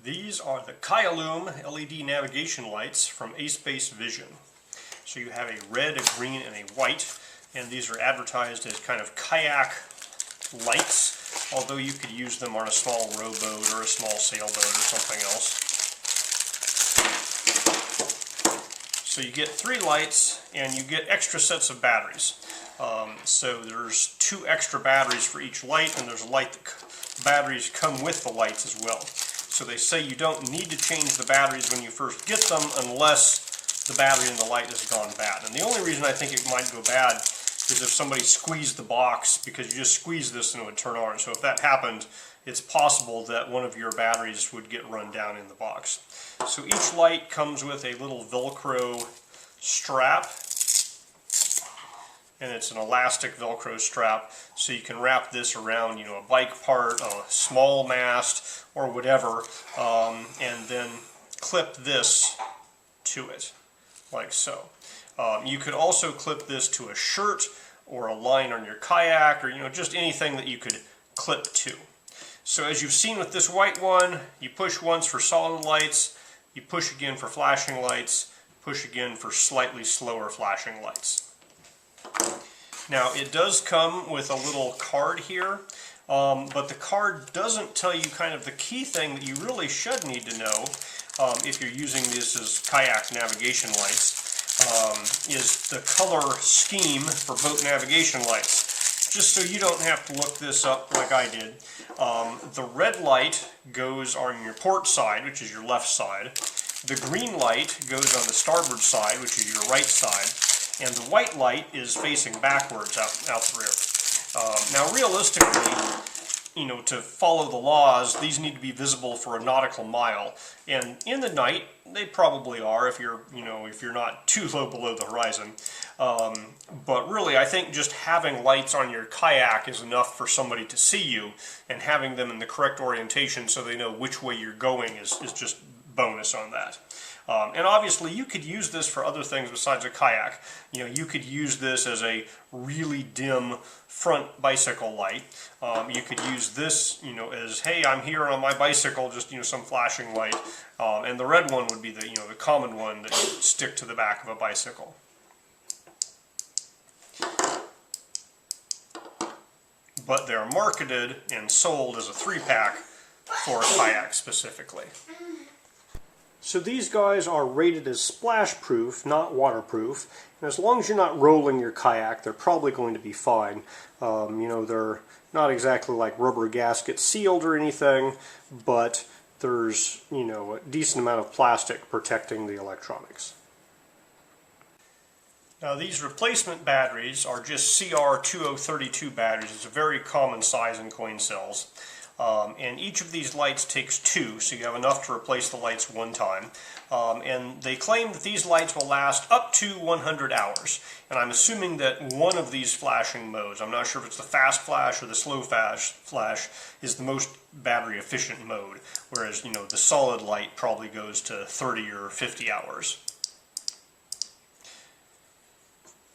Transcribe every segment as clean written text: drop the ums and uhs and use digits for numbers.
These are the Kayaluma LED navigation lights from Apace Vision. So you have a red, a green, and a white, and these are advertised as kind of kayak lights, although you could use them on a small rowboat or a small sailboat or something else. So you get 3 lights and you get extra sets of batteries. So there's 2 extra batteries for each light, and there's a light that batteries come with the lights as well. So they say you don't need to change the batteries when you first get them unless the battery in the light has gone bad. And the only reason I think it might go bad is if somebody squeezed the box, because you just squeeze this and it would turn on. So if that happened, it's possible that one of your batteries would get run down in the box. So each light comes with a little Velcro strap, and it's an elastic Velcro strap, so you can wrap this around, a bike part, a small mast, or whatever, and then clip this to it, like so. You could also clip this to a shirt or a line on your kayak, or just anything that you could clip to. So as you've seen with this white one, you push once for solid lights, you push again for flashing lights, push again for slightly slower flashing lights. Now it does come with a little card here, but the card doesn't tell you kind of the key thing that you really should need to know if you're using this as kayak navigation lights, is the color scheme for boat navigation lights. Just so you don't have to look this up like I did. The red light goes on your port side, which is your left side. The green light goes on the starboard side, which is your right side. And the white light is facing backwards out the rear. Now realistically, to follow the laws, these need to be visible for a nautical mile. And in the night, they probably are if you're not too low below the horizon. But really, I think just having lights on your kayak is enough for somebody to see you, and having them in the correct orientation so they know which way you're going is just bonus on that. And obviously you could use this for other things besides a kayak. You could use this as a really dim front bicycle light. You could use this, as, hey, I'm here on my bicycle, just, some flashing light. And the red one would be the common one that you stick to the back of a bicycle. But they're marketed and sold as a 3-pack for a kayak specifically. So these guys are rated as splash proof, not waterproof, and as long as you're not rolling your kayak, they're probably going to be fine. They're not exactly like rubber gasket sealed or anything, but there's, a decent amount of plastic protecting the electronics. Now these replacement batteries are just CR2032 batteries. It's a very common size in coin cells. And each of these lights takes 2, so you have enough to replace the lights one time. And they claim that these lights will last up to 100 hours. And I'm assuming that one of these flashing modes, I'm not sure if it's the fast flash or the slow flash, is the most battery efficient mode. Whereas, the solid light probably goes to 30 or 50 hours.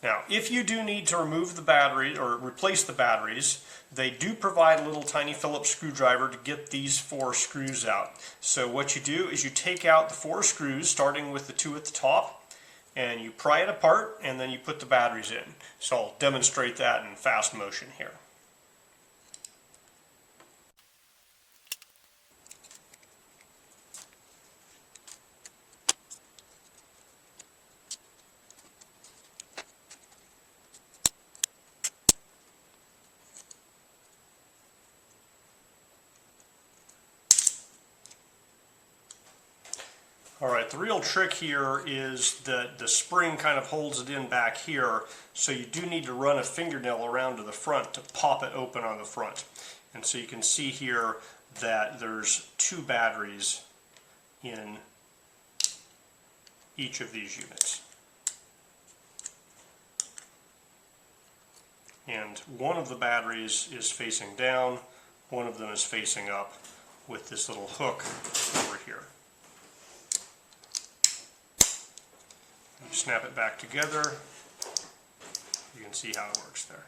Now, if you do need to remove the battery or replace the batteries, they do provide a little tiny Phillips screwdriver to get these 4 screws out. So what you do is you take out the 4 screws, starting with the 2 at the top, and you pry it apart, and then you put the batteries in. So I'll demonstrate that in fast motion here. Alright, the real trick here is that the spring kind of holds it in back here, so you do need to run a fingernail around to the front to pop it open on the front. And so you can see here that there's 2 batteries in each of these units. And one of the batteries is facing down, one of them is facing up with this little hook over here. You snap it back together, you can see how it works there.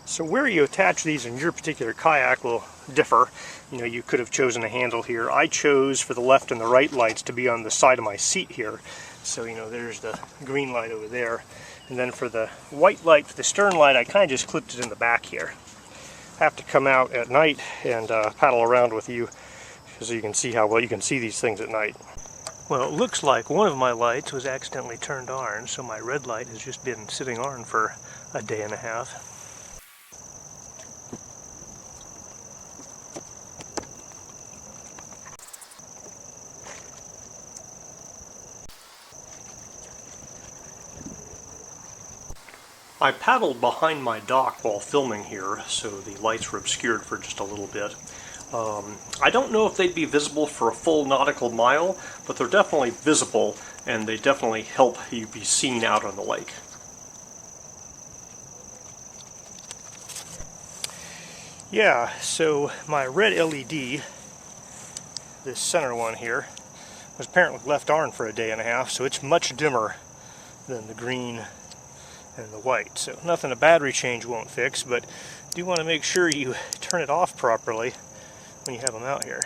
So where you attach these in your particular kayak will differ. You know, you could have chosen a handle here. I chose for the left and the right lights to be on the side of my seat here. So, you know, there's the green light over there. And then for the white light, for the stern light, I kind of just clipped it in the back here. I have to come out at night and paddle around with you so you can see how well you can see these things at night. Well, it looks like one of my lights was accidentally turned on, so my red light has just been sitting on for a day and a half. I paddled behind my dock while filming here, so the lights were obscured for just a little bit. I don't know if they'd be visible for a full nautical mile, but they're definitely visible, and they definitely help you be seen out on the lake. Yeah, so my red LED, this center one here, was apparently left on for a day and a half, so it's much dimmer than the green and the white. So nothing a battery change won't fix, but do want to make sure you turn it off properly when you have them out here.